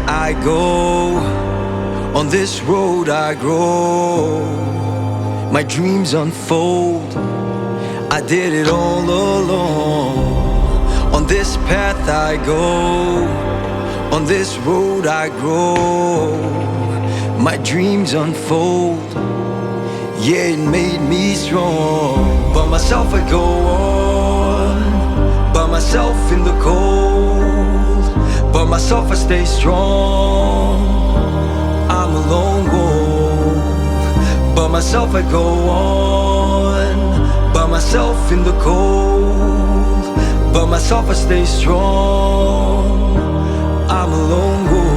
I go, on this road I grow. My dreams unfold, I did it all alone. On this path I go, on this road I grow. My dreams unfold, yeah, it made me strong. By myself I go on, by myself in the cold. By myself I stay strong, I'm a lone wolf. By myself I go on, by myself in the cold. By myself I stay strong, I'm a lone wolf.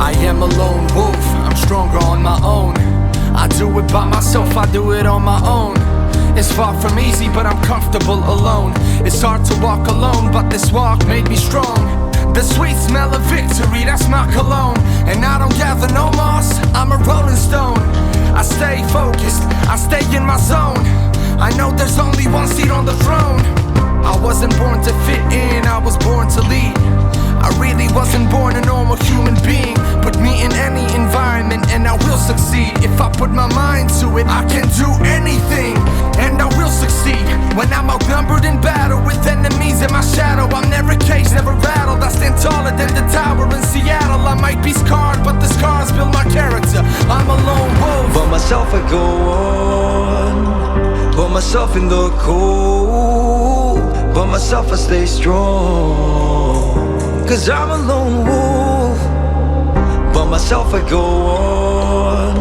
I am a lone wolf, I'm stronger on my own. I do it by myself, I do it on my own. It's far from easy, but I'm comfortable alone. It's hard to walk alone, but this walk made me strong. The sweet smell of victory, that's my cologne. And I don't gather no moss, I'm a rolling stone. I stay focused, I stay in my zone. I know there's only one seat on the throne. I wasn't born to fit in, I was born to lead. I really wasn't born a normal human being. Put me in any environment and I will succeed. If I put my mind to it, I can do anything, and I will succeed. When I'm outnumbered in battle with enemies in my shadow, I'm never caged, never rattled. I stand taller than the tower in Seattle. I might be scarred, but the scars build my character. I'm a lone wolf. By myself I go on, by myself in the cold. By myself I stay strong, 'cause I'm a lone wolf. By myself I go on,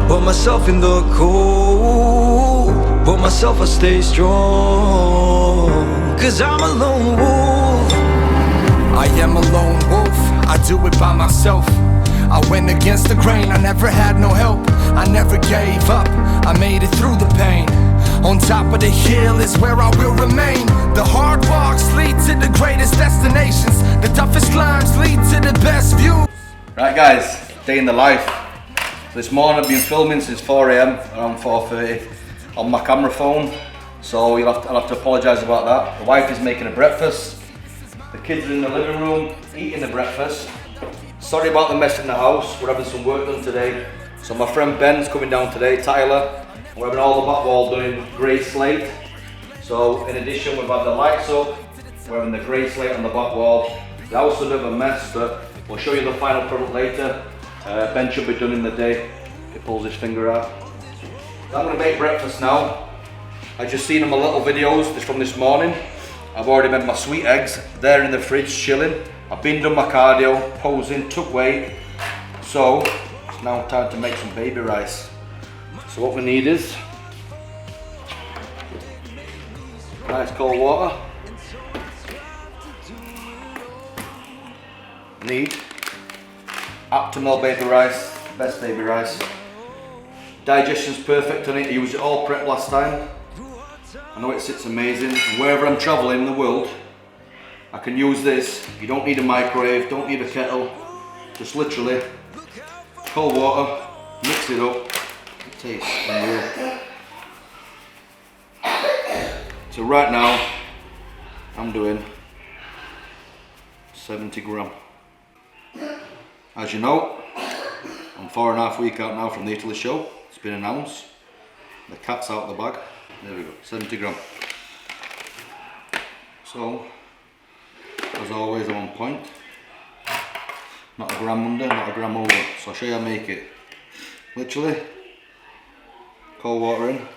by myself in the cold. By myself I stay strong, 'cause I'm a lone wolf. I am a lone wolf, I do it by myself. I went against the grain, I never had no help. I never gave up, I made it through the pain. On top of the hill is where I will remain. The hard walks lead to the greatest destinations. The toughest climbs lead to the best views. Right guys, day in the life. This morning I've been filming since 4 AM, around 4:30, on my camera phone. So I'll have to apologise about that. The wife is making a breakfast. The kids are in the living room eating the breakfast. Sorry about the mess in the house, we're having some work done today. So my friend Ben's coming down today, Tyler. We're having all the back wall done in grey slate. So in addition, we've had the lights up, we're having the grey slate on the back wall. The house is a bit of a mess, but we'll show you the final product later. Ben should be done in the day. He pulls his finger out. So I'm going to make breakfast now. I just seen my little videos just from this morning. I've already made my sweet eggs. They're in the fridge chilling. I've been done my cardio, posing, took weight. So it's now time to make some baby rice. So what we need is nice cold water. Need optimal baby rice, best baby rice. Digestion's perfect on it. I used it all prep last time. I know it sits amazing. And wherever I'm traveling in the world, I can use this. You don't need a microwave, don't need a kettle. Just literally cold water, mix it up. It tastes unreal. So right now, I'm doing 70 gram. As you know, I'm 4.5 weeks out now from the Italy show. It's been announced. The cat's out of the bag. There we go, 70 gram. So, as always, I'm on point. Not a gram under, not a gram over. So I'll show you how to make it. Literally, cold water in.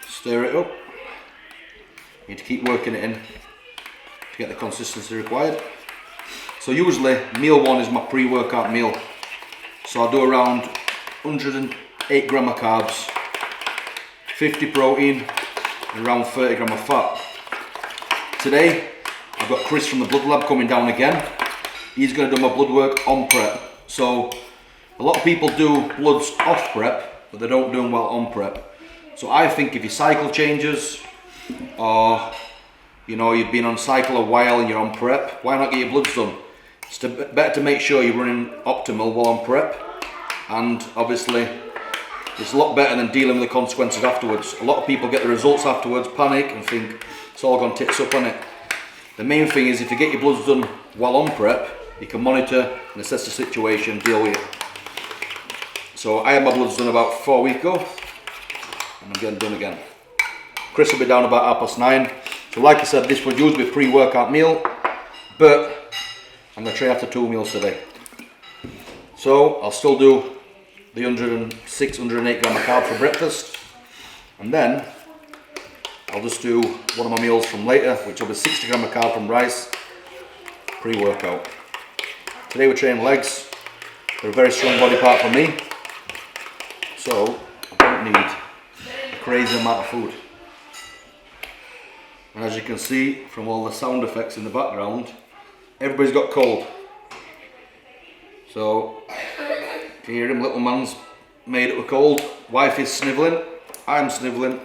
Stir it up. You need to keep working it in to get the consistency required. So usually meal one is my pre-workout meal. So I'll do around 108 gram of carbs, 50 protein, and around 30 gram of fat. Today I've got Chris from the blood lab coming down again. He's going to do my blood work on prep. So a lot of people do bloods off prep, but they don't do them well on prep. So I think if your cycle changes, or you know you've been on cycle a while and you're on prep, why not get your bloods done? It's better to make sure you're running optimal while on prep, and obviously it's a lot better than dealing with the consequences afterwards. A lot of people get the results afterwards, panic and think it's all gone tits up on it. The main thing is if you get your bloods done while on prep, you can monitor and assess the situation and deal with it. So I had my bloods done about 4 weeks ago, and I'm getting done again. Chris will be down about 9:30. So like I said, this would usually be a pre-workout meal, but I'm going to train after 2 meals today. So I'll still do the 106, 108 gram of carb for breakfast, and then I'll just do one of my meals from later, which will be 60 gram of carb from rice, pre-workout. Today we're training legs. They're a very strong body part for me, so I don't need a crazy amount of food. And as you can see from all the sound effects in the background, everybody's got cold. So if you hear him, little man's made up with cold. Wife is snivelling, I'm snivelling.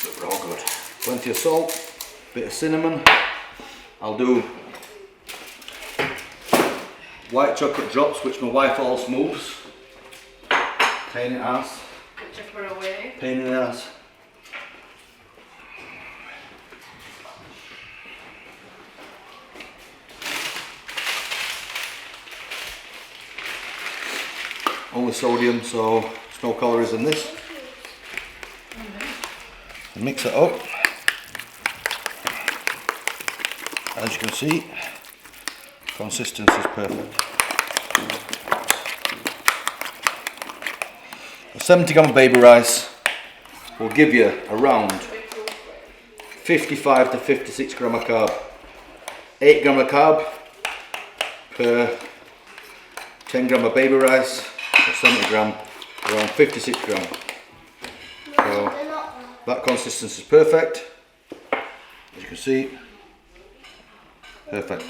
But we're all good. Plenty of salt, bit of cinnamon. I'll do white chocolate drops, which my wife always moves. Pain in the ass. Pain in the ass. Only sodium, so there's no calories in this. And mix it up. As you can see, consistency is perfect. A 70 gram of baby rice will give you around 55 to 56 gram of carb. 8 gram of carb per 10 gram of baby rice, or 70 gram, around 56 gram. So that consistency is perfect. As you can see, perfect.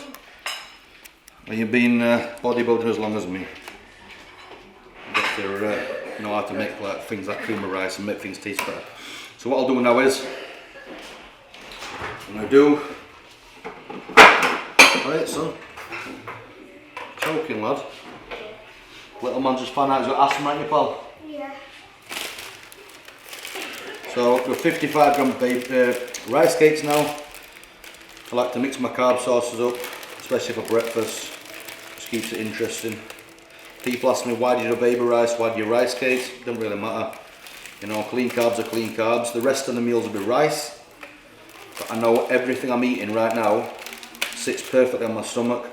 And you've been bodybuilding as long as me. You get to know how to make like things like cream of rice and make things taste better. So what I'll do now is, I'm going to do, right son, choking lad. Little man just found out he's got asthma, ain't you pal? Yeah. So for 55 gram rice cakes now. I like to mix my carb sources up, especially for breakfast. Just keeps it interesting. People ask me, why do you do baby rice, why do you rice cakes? Doesn't really matter. You know, clean carbs are clean carbs. The rest of the meals will be rice. But I know everything I'm eating right now sits perfectly on my stomach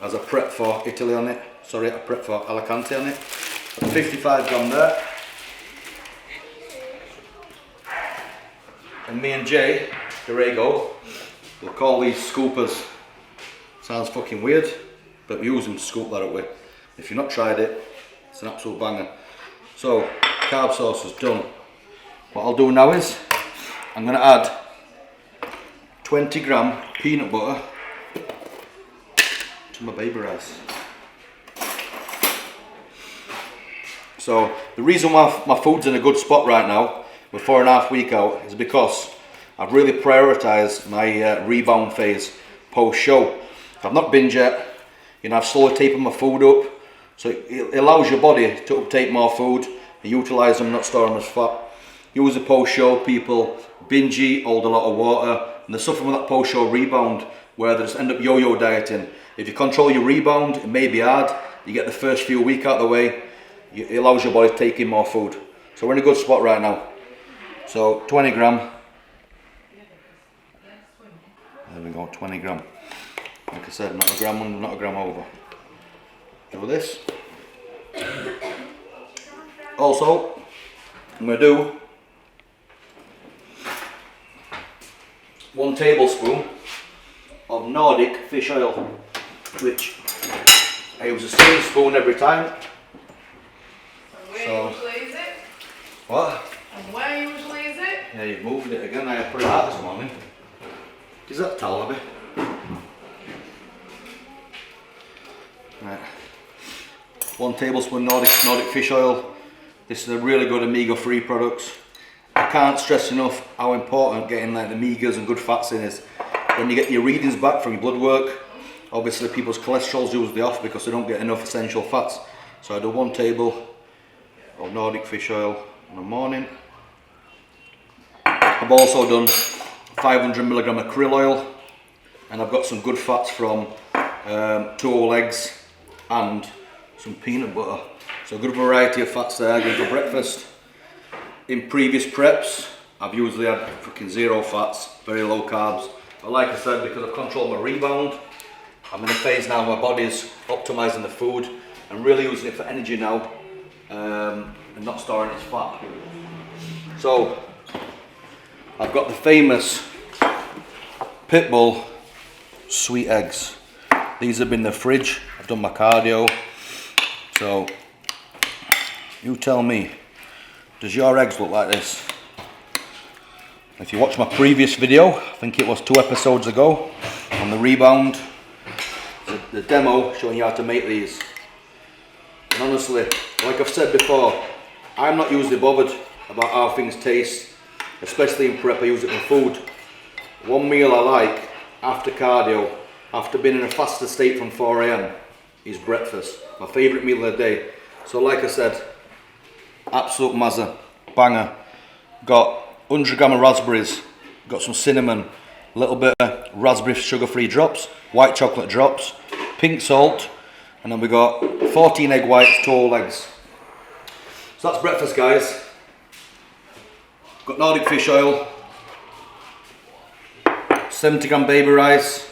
as I prep for Italy on it. Sorry, I prep for Alicante on it. 55 gram there. And me and Jay, Dorego, we'll call these scoopers. Sounds fucking weird, but we use them to scoop that up with. If you've not tried it, it's an absolute banger. So, carb sauce is done. What I'll do now is, I'm going to add 20 gram peanut butter to my baby rice. So, the reason why my food's in a good spot right now, we're 4.5 weeks out, is because I've really prioritised my rebound phase post-show. I've not binged yet, you know, I've slowly tapered my food up, so it allows your body to uptake more food and utilise them, not store them as fat. Usually post-show people binge eat, hold a lot of water, and they suffer from that post-show rebound where they just end up yo-yo dieting. If you control your rebound, it may be hard, you get the first few weeks out of the way, it allows your body to take in more food. So we're in a good spot right now. So 20 gram. There we go, 20 gram. Like I said, not a gram under, not a gram over. Do this. Also, I'm going to do 1 tablespoon of Nordic fish oil, which I use the same spoon every time. Where usually is it? What? And where usually is it? Yeah, you've moved it again. I put it out this morning. Is that towel, Abby? Right. 1 tablespoon Nordic fish oil. This is a really good omega-3 product. I can't stress enough how important getting like the omegas and good fats in is. When you get your readings back from your blood work, obviously people's cholesterol's usually off because they don't get enough essential fats. So I do 1 table of Nordic fish oil in the morning. I've also done 500 milligram of krill oil, and I've got some good fats from 2 whole eggs and some peanut butter. So a good variety of fats there going for breakfast. In previous preps, I've usually had fucking 0 fats, very low carbs. But like I said, because I've controlled my rebound, I'm in a phase now where my body's optimizing the food and really using it for energy now, and not storing its fat. So I've got the famous Pitbull sweet eggs. These have been in the fridge. I've done my cardio. So you tell me, does your eggs look like this? If you watch my previous video, I think it was 2 episodes ago, on the rebound, the demo showing you how to make these. And honestly, like I've said before, I'm not usually bothered about how things taste, especially in prep. I use it in food. One meal I like after cardio, after being in a faster state from 4 AM, is breakfast. My favourite meal of the day. So like I said, absolute mazza, banger. Got 100 gram of raspberries, got some cinnamon, a little bit of raspberry sugar-free drops, white chocolate drops, pink salt, and then we got 14 egg whites, 2 whole eggs. So that's breakfast, guys. Got Nordic fish oil, 70 gram baby rice,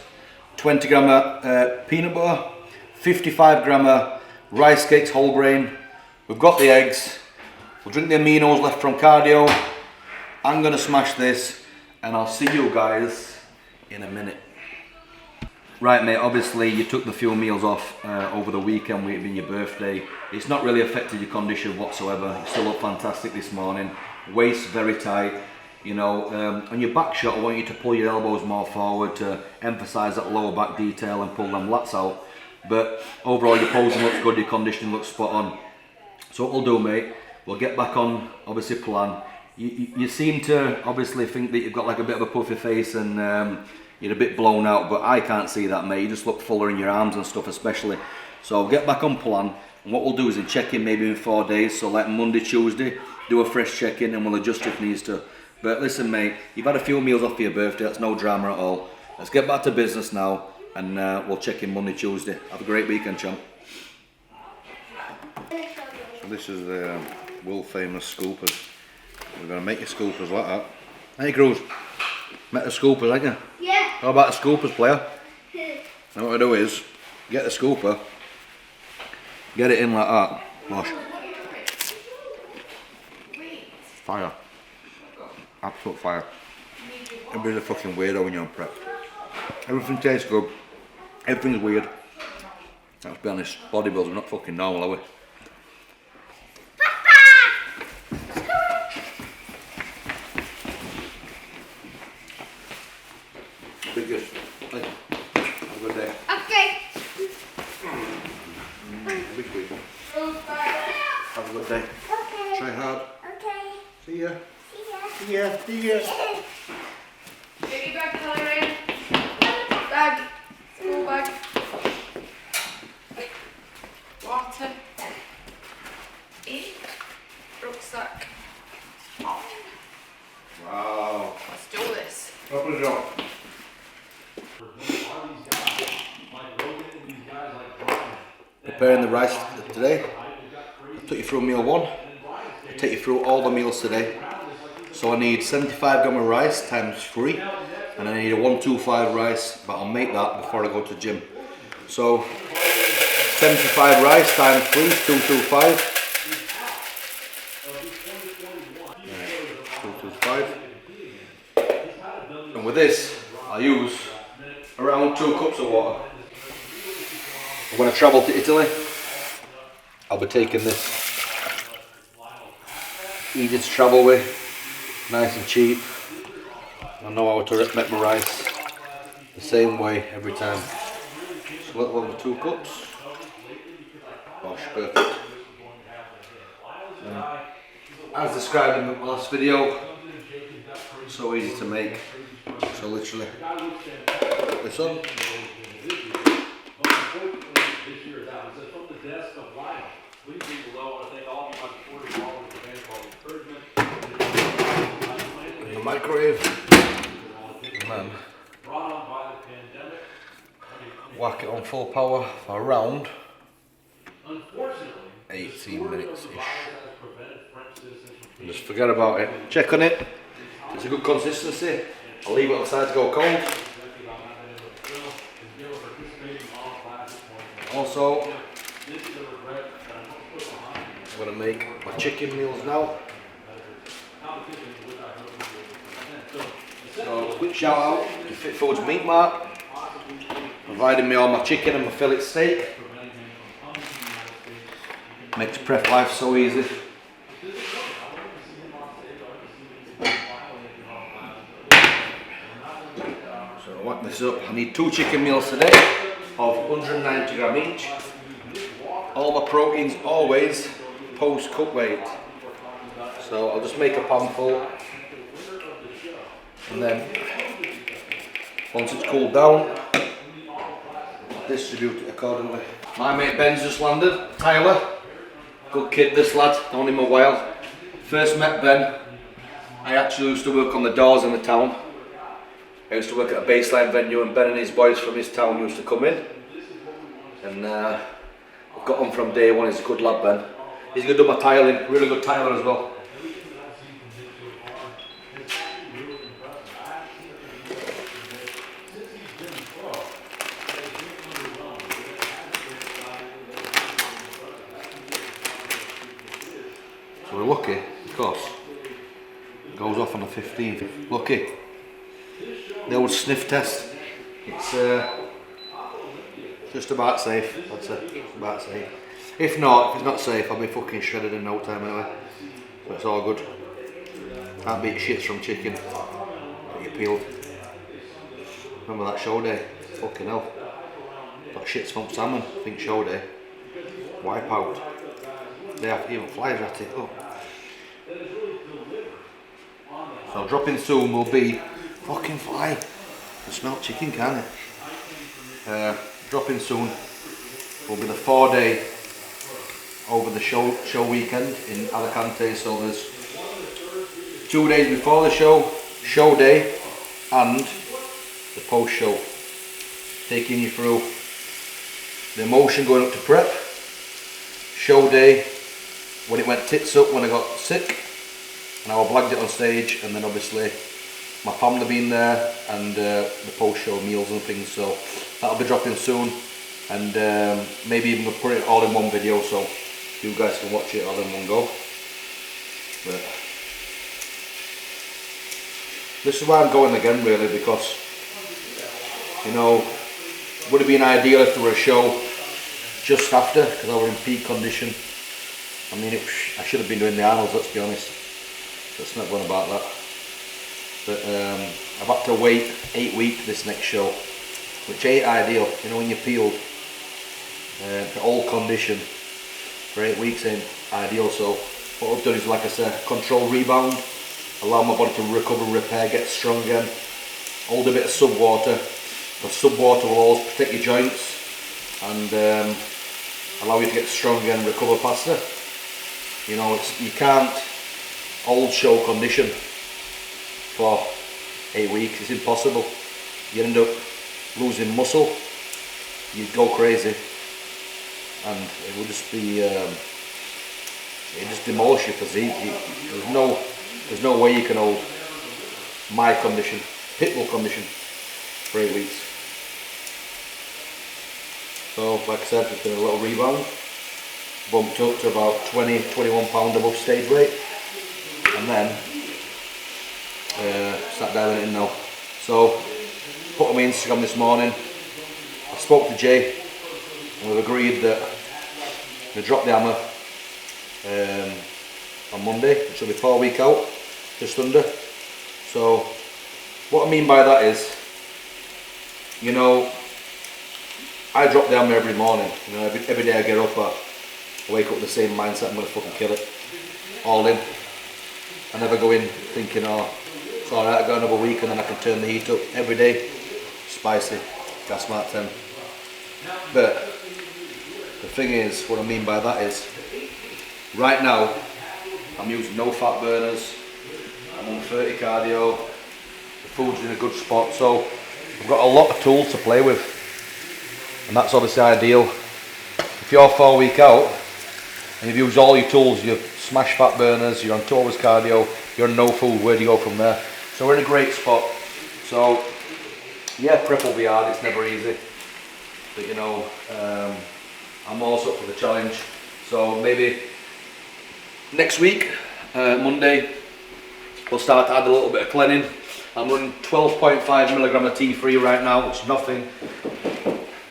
20 gram of peanut butter, 55 gram of rice cakes whole grain. We've got the eggs. We'll drink the aminos left from cardio. I'm gonna smash this, and I'll see you guys in a minute. Right, mate, obviously you took the few meals off over the weekend with it being your birthday. It's not really affected your condition whatsoever. You still look fantastic this morning. Waist very tight. You know, on your back shot, I want you to pull your elbows more forward to emphasise that lower back detail and pull them lats out. But overall, your posing looks good, your conditioning looks spot on. So what we'll do, mate, we'll get back on, obviously, plan. You seem to obviously think that you've got like a bit of a puffy face and you're a bit blown out, but I can't see that, mate. You just look fuller in your arms and stuff especially. So I'll get back on plan, and what we'll do is in check-in maybe in 4 days, so like Monday, Tuesday, do a fresh check-in and we'll adjust if needs to. But listen, mate, you've had a few meals off for your birthday, that's no drama at all. Let's get back to business now, and we'll check in Monday, Tuesday. Have a great weekend, champ. So this is the world famous scoopers. We're going to make your scoopers like that. Hey, Cruz, make the scoopers, ain't you? Yeah. How about the scoopers, player? Now what I do is, get the scooper, get it in like that. Wash. Fire. Absolute fire. Everybody's a fucking weirdo when you're on prep. Everything tastes good. Everything's weird. Let's be honest, bodybuilders are not fucking normal, are we? Biggest. Hey, have a good day. Okay. Big week. Have a good day. Okay. Try hard. Okay. See ya. See ya. See ya. Baby bag, Hillary. Bag. School bag. Water. Eat. Rucksack. Wow. Let's do this. Open it up. Preparing the rice today. I took you through meal 1. I'll take you through all the meals today. So I need 75 gram of rice times 3, and I need a 125 rice, but I'll make that before I go to the gym. So 75 rice times 3, 225. 225. And with this, I use around 2 cups of water. When I travel to Italy, I'll be taking this. Easy to travel with, nice and cheap. I know how to make my rice the same way every time. Just a little over 2 cups. Gosh, perfect. As described in the last video, so easy to make. So literally, put this on. In the microwave. then whack it on full power for around 18 minutes-ish. And just forget about it. Check on it. It's a good consistency. I'll leave it on the side to go cold. Also, I'm going to make my chicken meals now. So, quick shout out to Fit Foods Meat Mart, providing me all my chicken and my fillet steak. Makes prep life so easy. So whack this up. I need 2 chicken meals today of 190 gram each. All my proteins always post cook weight. So I'll just make a pan full, and then once it's cooled down, distribute it accordingly. My mate Ben's just landed. Tyler, good kid this lad, known him a while. First met Ben, I actually used to work on the doors in the town. I used to work at a baseline venue, and Ben and his boys from his town used to come in. And I've got on from day one. He's a good lad, Ben. He's going to do my tiling, really good tiler as well. So we're lucky because it goes off on the 15th. Lucky. The old sniff test. It's just about safe, I'd say. It's about safe. If it's not safe, I'll be fucking shredded in no time anyway. So it's all good. Can't beat shits from chicken that you peeled. Remember that show day? Fucking hell. Got shits from salmon, I think show day. Wipe out. They have even flies at it. Oh. So dropping soon will be fucking fly. You smell chicken, can't it? Dropping soon will be the 4-day over the show weekend in Alicante. So there's 2 days before the show day, and the post show, taking you through the emotion going up to prep, show day, when it went tits up when I got sick and I blagged it on stage, and then obviously my family being there, and the post show meals and things. So that'll be dropping soon, and maybe even we'll put it all in one video so you guys can watch it all in one go. But this is why I'm going again, really, because, you know, would have been ideal if there were a show just after, because I was in peak condition. I mean, I should have been doing the Arnolds, let's be honest. Let's not go on about that. But I've had to wait 8 weeks this next show, which ain't ideal. You know, when you're peeled for all condition for 8 weeks ain't ideal. So what I've done is, like I said, control rebound, allow my body to recover, repair, get strong again. Hold a bit of sub water, because sub water will always protect your joints and allow you to get strong again, recover faster. You know, you can't hold show condition for 8 weeks. It's impossible. You end up losing muscle, you'd go crazy, and it would just be it just demolish your physique. There's no way you can hold my condition, Pitbull condition, for 8 weeks. So like I said, it's been a little rebound, bumped up to about 20-21 pound above stage weight, and then sat down in it now. So put on my Instagram this morning. I spoke to Jay, and we've agreed that we drop the hammer on Monday, which will be 4 weeks out, just under. So what I mean by that is, you know, I drop the hammer every morning. You know, every day I get up, I wake up with the same mindset, I'm going to fucking kill it. All in. I never go in thinking, oh, it's alright, I got another week and then I can turn the heat up. Every day, spicy, gas mark 10. But the thing is, what I mean by that is, right now, I'm using no fat burners, I'm on 30 cardio, the food's in a good spot. So I've got a lot of tools to play with, and that's obviously ideal. If you're 4 week out and you've used all your tools, you've smashed fat burners, you're on tour with cardio, you're on no food, where do you go from there? So we're in a great spot. So yeah, prep will be hard, it's never easy, but you know, I'm also up for the challenge. So maybe next week, Monday, we'll start to add a little bit of cleaning. I'm running 12.5 milligram of T3 right now, which is nothing.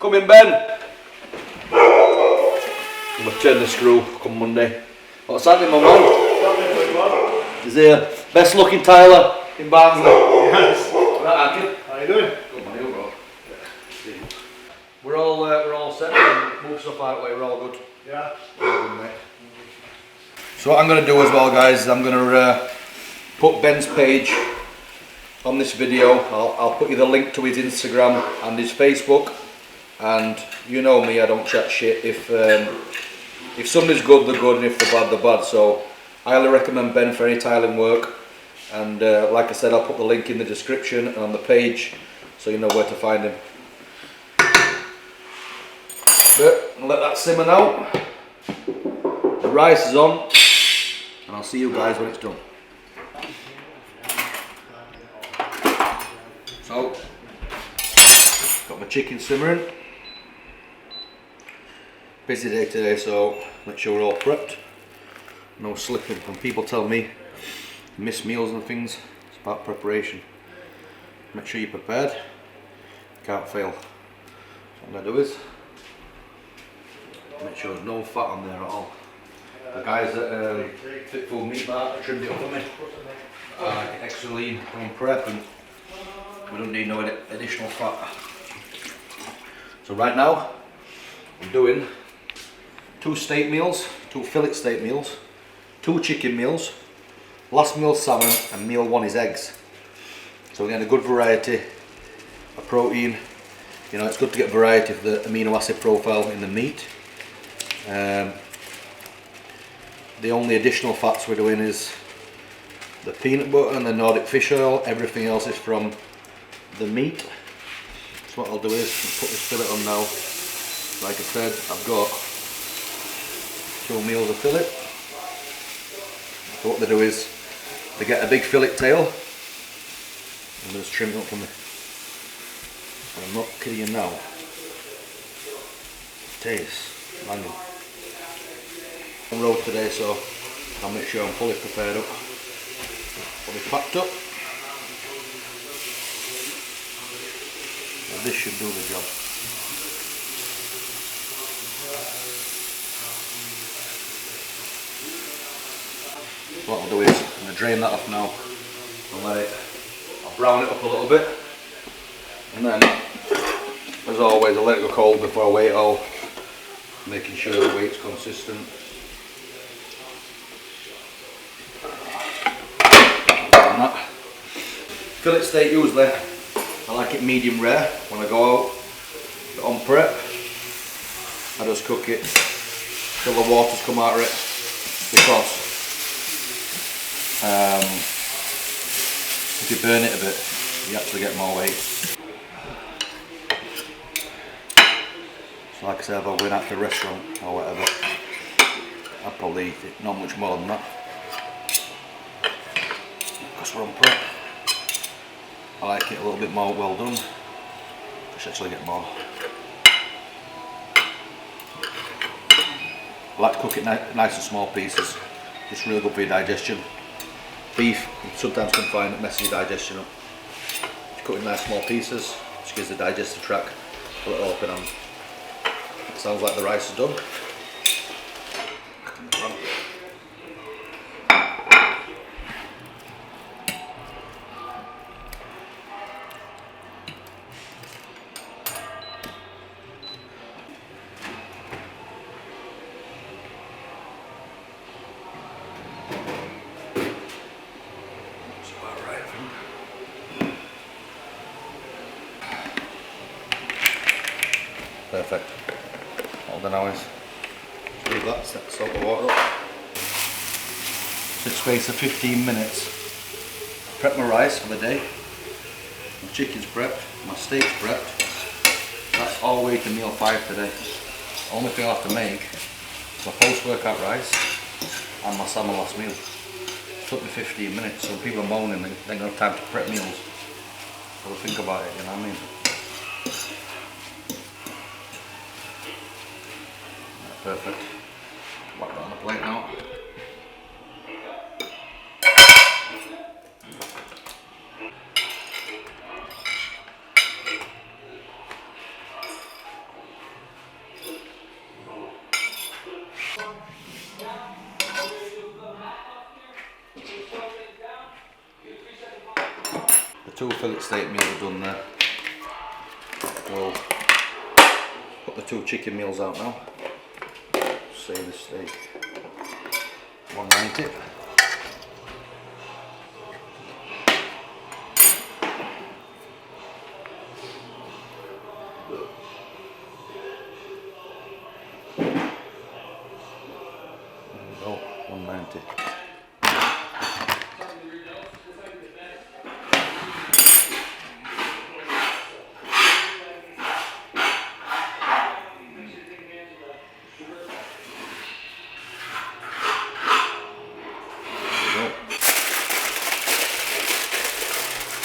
Come in, Ben. I'm gonna turn the screw come Monday. What's happening, my man? He's here. Best looking Tyler in Barnsley. Yes. Right, Akin. How you doing? Good man, you bro. We're all set. We move stuff out of the way. We're all good. Yeah. All good, mate. So what I'm gonna do as well, guys, is I'm gonna put Ben's page on this video. I'll put you the link to his Instagram and his Facebook. And you know me, I don't chat shit. If somebody's good, they're good, and if they're bad, they're bad. So I highly recommend Ben for any tiling work. And like I said, I'll put the link in the description and on the page, so you know where to find him. But I'll let that simmer now. The rice is on, and I'll see you guys when it's done. So, got my chicken simmering. Busy day today, so make sure we're all prepped. No slipping. When people tell me you miss meals and things, it's about preparation. Make sure you're prepared. You can't fail. So what I'm going to do is make sure there's no fat on there at all. The guys at Fit Food Meat Mart trimmed it up for me. Extra lean on prep, and we don't need no additional fat. So right now I'm doing 2 steak meals, 2 fillet steak meals, 2 chicken meals, last meal salmon, and meal 1 is eggs. So we're getting a good variety of protein. You know, it's good to get variety of the amino acid profile in the meat. The only additional fats we're doing is the peanut butter and the Nordic fish oil. Everything else is from the meat. So what I'll do is I'll put this fillet on now. Like I said, I've got 2 meals of fillet. So what they do is they get a big fillet tail and they just trim it up for me. And I'm not kidding you now. Taste, banging. On road today, so I'll make sure I'm fully prepared up. Fully packed up. Now this should do the job. What I'll do is I'm going to drain that off now and I'll brown it up a little bit, and then as always I'll let it go cold before I weigh it all, making sure the weight's consistent. Fillet steak usually I like it medium rare. When I go out on prep I just cook it till the water's come out of it, because if you burn it a bit, you actually get more weight. So like I said, if I went out to a restaurant or whatever, I'd probably eat it, not much more than that. Because we're on prep, I like it a little bit more well done. I should actually get more. I like to cook it nice and small pieces, just really good for your digestion. Beef, you sometimes can find it messes your digestion up. If you cut it in nice small pieces, just gives the digestive tract a little open hand. It sounds like the rice is done. Perfect. All done now is leave that, salt the water up. So space of 15 minutes. Prep my rice for the day. My chicken's prepped, my steak's prepped. That's all the way to meal 5 today. Only thing I'll have to make is my post-workout rice and my salmon last meal. Took me 15 minutes, so when people are moaning they ain't got time to prep meals. So think about it, you know what I mean? Perfect. Whack that on the plate now. The 2 fillet steak meals are done there. We'll put the 2 chicken meals out now. Save the steak. 190. There we go, 190.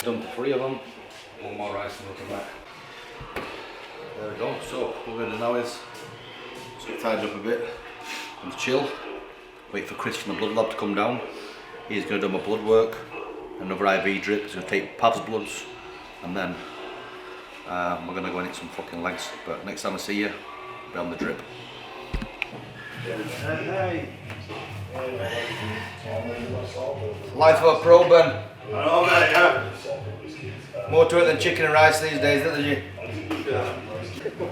Done to 3 of them. 1 more rice and we'll come back. There we go. So what we're going to do now is just get tied up a bit and chill. Wait for Chris from the blood lab to come down. He's going to do my blood work, another IV drip. He's going to take Pav's bloods, and then we're going to go and eat some fucking legs. But next time I see you, be on the drip. Life of a pro, Ben. I know, mate, yeah. More to it than chicken and rice these days, isn't there?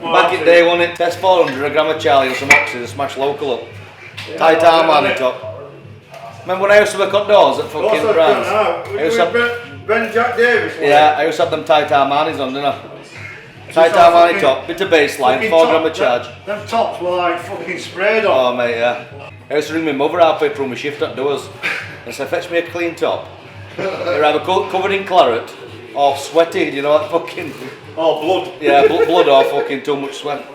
Back in the day, wasn't it? Test 400, a gram of Charlie and some oxys and smash local up. Tight arm on the top. Remember when I used to work on doors at fucking brands? I used to have, Ben Jack Davis. yeah, I used to have them tight Armanis on, didn't I? Tight Armani top, bit of baseline, 4 gram of charge. Them tops were like fucking sprayed on. Oh mate, yeah. I used to ring my mother halfway through my shift at doors and say, fetch me a clean top. They're either covered in claret or sweaty, you know, like fucking... Oh, blood. Yeah, blood or fucking too much sweat.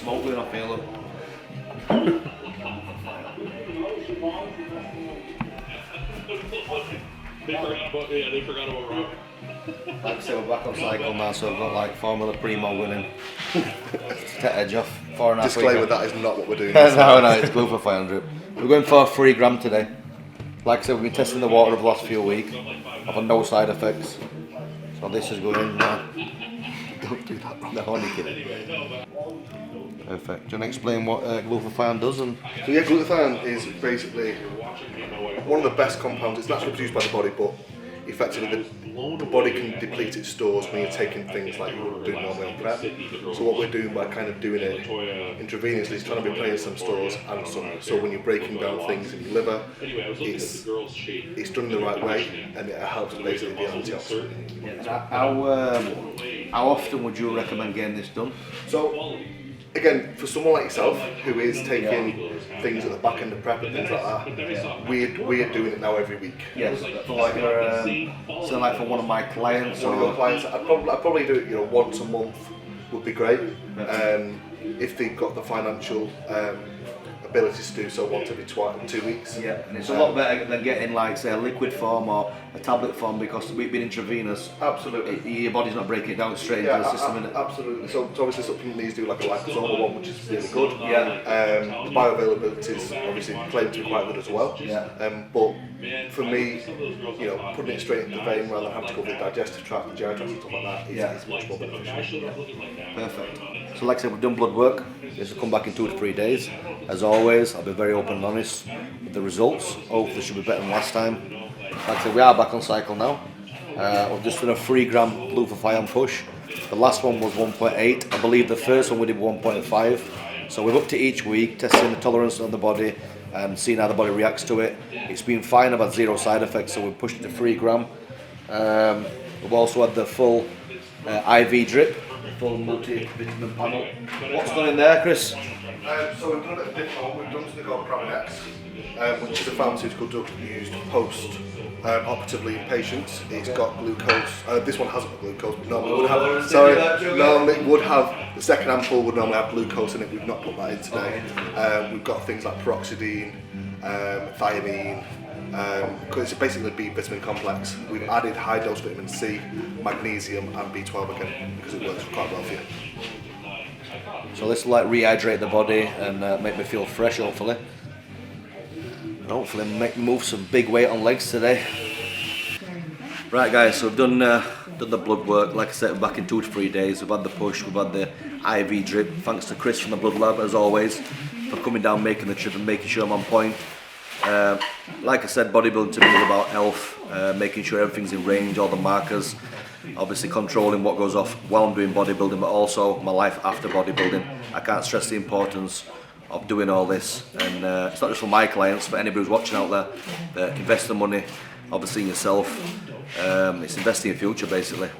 Smoking, I feel them. They forgot about Rawr. Like I say, we're back on cycle now, so I've got like Formula Primo winning. Take edge off, 4.5 Disclaimer, that is not what we're doing. No, it's glue for 500. We're going for 3 gram today. Like I said, we've been testing the water over the last few weeks. I've had no side effects. So this is going now. Don't do that, Rob. No, only kidding. Perfect. Do you want to explain what glutathione does? And So yeah, glutathione is basically one of the best compounds. It's naturally produced by the body, but effectively the body can deplete its stores when you're taking things like you would do normally on prep. So what we're doing by kind of doing it intravenously is trying to replenish some stores and some. So when you're breaking down things in your liver, it's done in the right way and it helps basically the antioxidant. how often would you recommend getting this done? So again, for someone like yourself who is taking things at the back end of prep and things like that, we're doing it now every week. Yes. For like so like for one of my clients One of your clients, I'd probably do it, once a month would be great. If they've got the financial abilities to do so once every 2 weeks. Yeah, and it's a lot better than getting like say a liquid form or a tablet form, because we've been intravenous. Absolutely. Your body's not breaking it down straight into the system, innit? Absolutely. So obviously supplements do like a liposomal one, which is really good. Yeah. The bioavailability is obviously claimed to be quite good as well. Yeah. But for me, putting it straight into the vein rather than having to go through the digestive tract, the GI tract and stuff like that is much more beneficial. Perfect. So like I said, we've done blood work. This will come back in 2 to 3 days. As always, I'll be very open and honest with the results. Hopefully they should be better than last time. Like I said, we are back on cycle now. We've just done a 3 gram glutathione push. The last one was 1.8. I believe the first one we did 1.5. So we've upped it each week, testing the tolerance on the body and seeing how the body reacts to it. It's been fine, I've had 0 side effects, so we've pushed it to 3 gram. We've also had the full IV drip, full multivitamin panel. What's gone in there, Chris? So we've done a bit of different. We've done something called Pramanex, which is a pharmaceutical drug used post operatively in patients. It's got glucose. This one hasn't got glucose, but normally would have. Sorry, normally would have. The second ampoule would normally have glucose in it. We've not put that in today. We've got things like peroxidine, thiamine. Because it's basically a B vitamin complex. We've added high dose vitamin C, magnesium, and B12 again because it works quite well for you. So this will like rehydrate the body and make me feel fresh, hopefully. And hopefully make me move some big weight on legs today. Right guys, so we've done the blood work. Like I said, we're back in 2 to 3 days. We've had the push, we've had the IV drip. Thanks to Chris from the blood lab, as always, for coming down, making the trip and making sure I'm on point. Like I said, bodybuilding to me is about health, making sure everything's in range, all the markers, obviously controlling what goes off while I'm doing bodybuilding, but also my life after bodybuilding. I can't stress the importance of doing all this, and it's not just for my clients, but anybody who's watching out there, invest the money, obviously in yourself. It's investing in your future basically.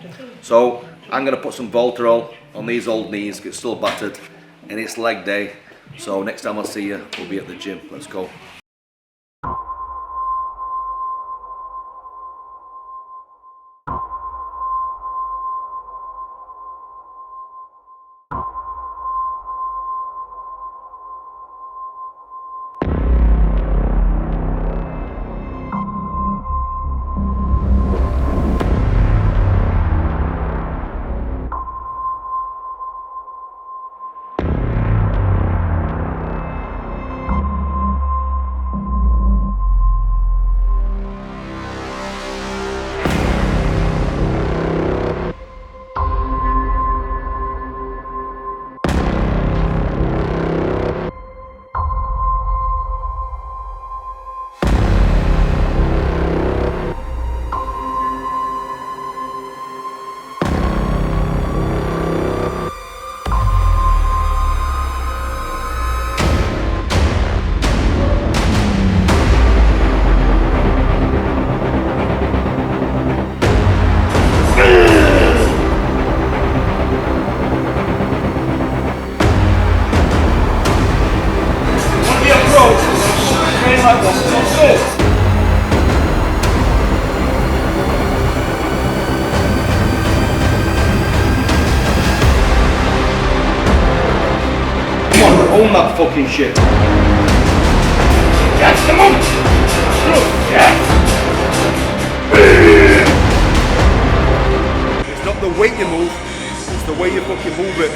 So I'm going to put some Voltarol on these old knees, get still battered, and it's leg day. So next time I see you, we'll be at the gym. Let's go. Own that fucking shit. Yes, come on! Yes! It's not the weight you move, it's the way you fucking move it.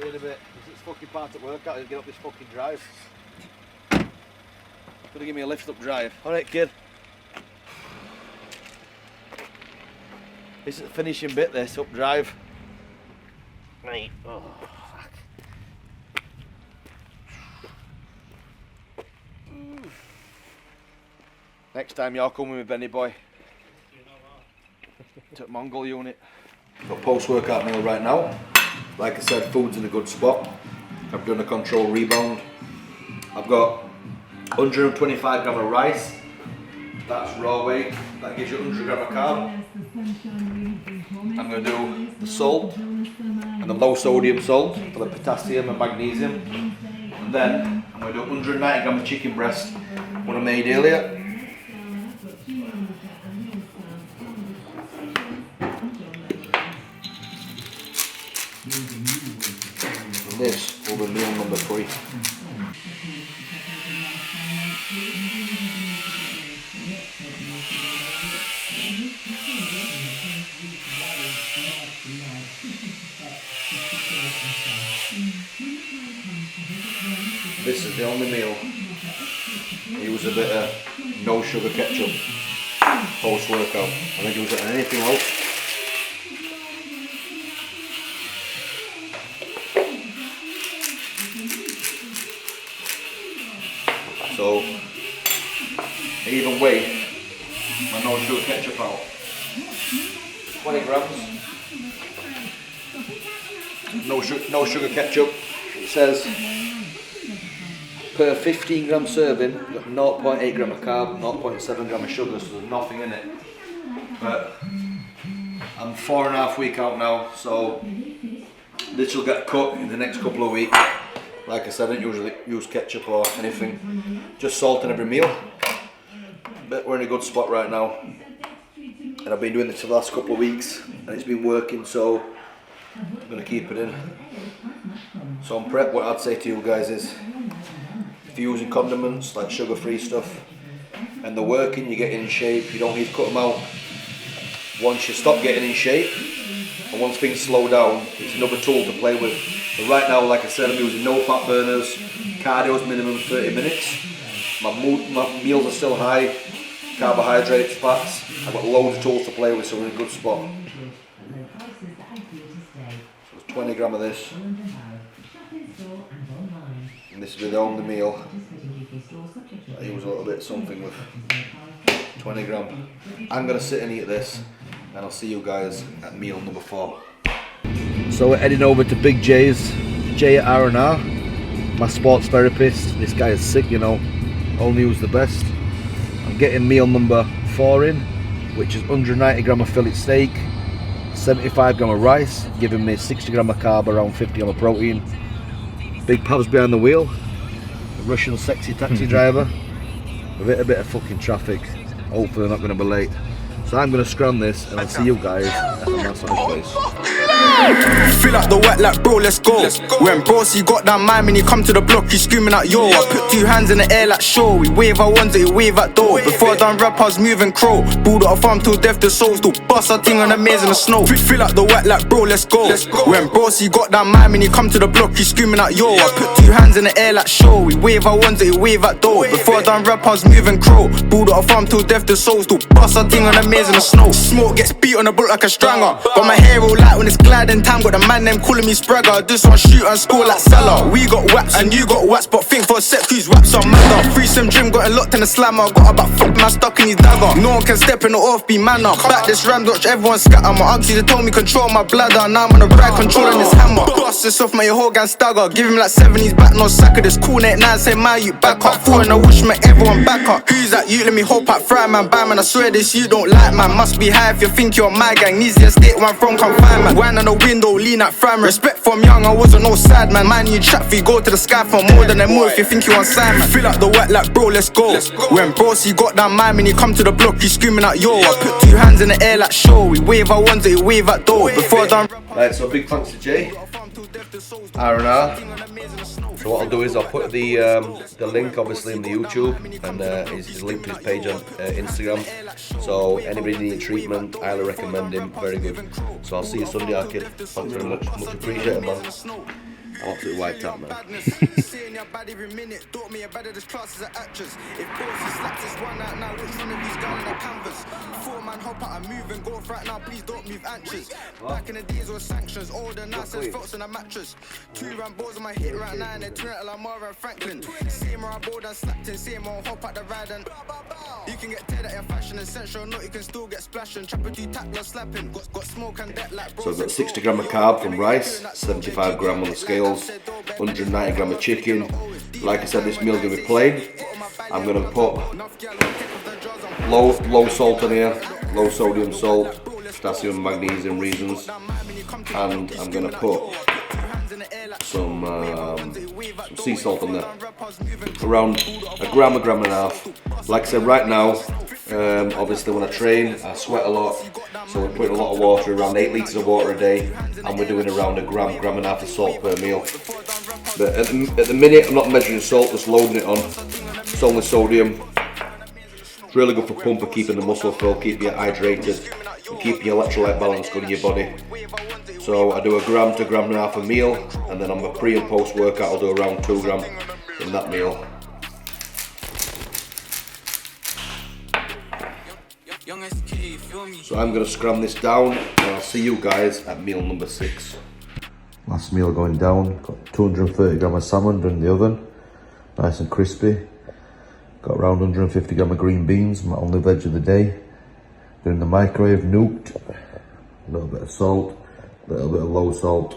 In a bit, it's fucking part of workout, to get up this fucking drive. Gonna give me a lift up drive. Alright kid. This is the finishing bit, this up drive. Mate, oh fuck. Next time you're coming with Benny boy. To Mongol unit. Got post-workout meal right now. Like I said, food's in a good spot. I've done a controlled rebound. I've got 125 gram of rice. That's raw weight. That gives you 100 gram of carb. I'm going to do the salt and the low sodium salt for the potassium and magnesium. And then I'm going to do 190 gram of chicken breast, one I made earlier. And this will be meal number 3. This is the only meal I use a bit of no sugar ketchup post workout. I don't use it on anything else. I even weigh my no sugar ketchup out. 20 grams. No sugar ketchup. It says per 15 gram serving, you've got 0.8 gram of carb, 0.7 gram of sugar, so there's nothing in it. But I'm 4.5 weeks out now, so this will get cut in the next couple of weeks. Like I said, I don't usually use ketchup or anything, just salt in every meal. But we're in a good spot right now, and I've been doing this for the last couple of weeks, and it's been working, so I'm going to keep it in. So on prep, what I'd say to you guys is, if you're using condiments like sugar-free stuff, and they're working, you're getting in shape, you don't need to cut them out. Once you stop getting in shape, and once things slow down, it's another tool to play with. But right now, like I said, I'm using no fat burners, cardio's minimum 30 minutes, my meals are still high, carbohydrates, fats, I've got loads of tools to play with, so we're in a good spot. So it's 20 gram of this, and this will be the only meal I use a little bit something with. 20 gram. I'm going to sit and eat this, and I'll see you guys at meal number 4. So we're heading over to Big J's, Jay at RnR, my sports therapist. This guy is sick, you know, only use the best. I'm getting meal number 4 in, which is 190 gram of fillet steak, 75 gram of rice, giving me 60 gram of carb, around 50 gram of protein. Big Pav's behind the wheel, a Russian sexy taxi driver. With a bit of fucking traffic, hopefully they're not going to be late. So I'm going to scram this, and I'll see you guys at the massage place. Feel like the wet like bro, let's go. When Brosy got that mind when he come to the block, he screaming out yo. I put 2 hands in the air like show. We wave our ones, he wave at door. Before I done rap, I was moving crow. Bulled out a farm till death, the souls do bust our thing on the maze in the snow. Feel like the wet like bro, let's go. When Brosy got that mind when he come to the block, he screaming out yo. I put 2 hands in the air like show. We wave our ones, he wave at door. Before I done rap, I was moving crow. Bulled out a farm till death, the souls do bust our thing on the maze in the snow. Smoke gets beat on the block like a stranger. Got my hair all light when it's gliding time. Got the man them calling me Spragger. This one shoot and score like Salah. We got waps and you got wats, but think for a sec whose waps are madder. Threesome gym got locked in the slammer. Got about 5 man stuck in his dagger. No one can step in the off, be manner. Back this ram, watch everyone scatter. My auntie they told me control my bladder. Now I'm on the ride controlling this hammer. Bust this off my whole gang stagger. Give him like 7, he's back, no sacker. This cool 8-9 say man you back up. 4 in the wish, make everyone back up. Who's that you? Let me hope at fry man, bam man. I swear this you don't like man. Must be high if you think you're my gang. Easier state where I'm from, come find man. Wine on the window, lean at fry man. Respect from young, I wasn't no sad man. Man you chat for you go to the sky for more than a more if you think you on Simon. Feel like the wet like bro, let's go. When Brosy got that mind when he come to the block, he screaming out yo. I put 2 hands in the air like show. We wave our ones, he wave at door. Before I done. Right, so big thanks to Jay, RnR. So what I'll do is I'll put the link obviously in the YouTube, and his link to his page on Instagram. So anybody needing treatment, highly recommend him. Very good. So I'll see you Sunday, kid. Thanks very much. Much appreciated, man. I'm absolutely wiped out, man. Back in the days were sanctions, all the nonsense felt on a mattress. 2 round balls on my hit right now, and they turn it like Rawr and Franklin. Same where I board and slapped in, same where I hop at the ride and you can get teared at your fashion essential, not you can still get splashing. Trapping 2 tackler slapping, got smoke and debt like bro. So I've got 60 gram of carb from rice, 75 gram on the scales, 190 gram of chicken. Like I said, this meal's gonna be plain. I'm gonna put low salt in here, low sodium salt, potassium, magnesium reasons, and I'm gonna put some sea salt in there, around a gram and a half. Like I said, right now, obviously when I train, I sweat a lot, so we're putting a lot of water, around 8 litres of water a day, and we're doing around a gram and a half of salt per meal. But at the minute, I'm not measuring salt, just loading it on. It's only sodium. It's really good for pumping, keeping the muscle full, keeping you hydrated, and keeping your electrolyte balance good in your body. So I do a gram to gram and a half a meal, and then on my pre and post workout I'll do around 2 gram in that meal. So I'm going to scram this down, and I'll see you guys at meal number 6. Last meal going down, got 230 gram of salmon in the oven, nice and crispy. Got around 150 gram of green beans, my only veg of the day. They're in the microwave, nuked. A little bit of salt, a little bit of low salt.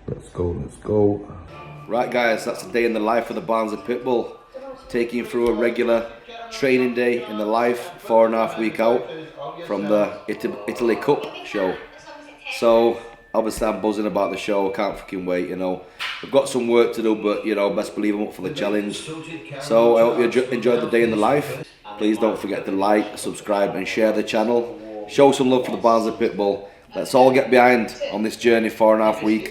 Let's go, let's go. Right guys, that's a day in the life of the Barnsley Pitbull. Taking you through a regular training day in the life, 4.5 weeks out from the Italy Cup show. So obviously I'm buzzing about the show, I can't fucking wait, you know. We've got some work to do, but you know, best believe I'm up for the challenge. So I hope you enjoyed the day in the life. Please don't forget to like, subscribe and share the channel. Show some love for the Barnsley Pitbull. Let's all get behind on this journey 4.5 weeks.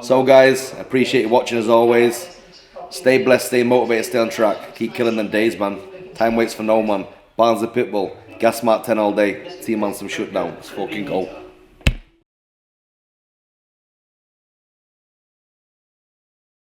So guys, I appreciate you watching as always. Stay blessed, stay motivated, stay on track. Keep killing them days, man. Time waits for no man. Barnsley Pitbull, gas mark 10 all day. Team on some shutdown. Let's fucking go.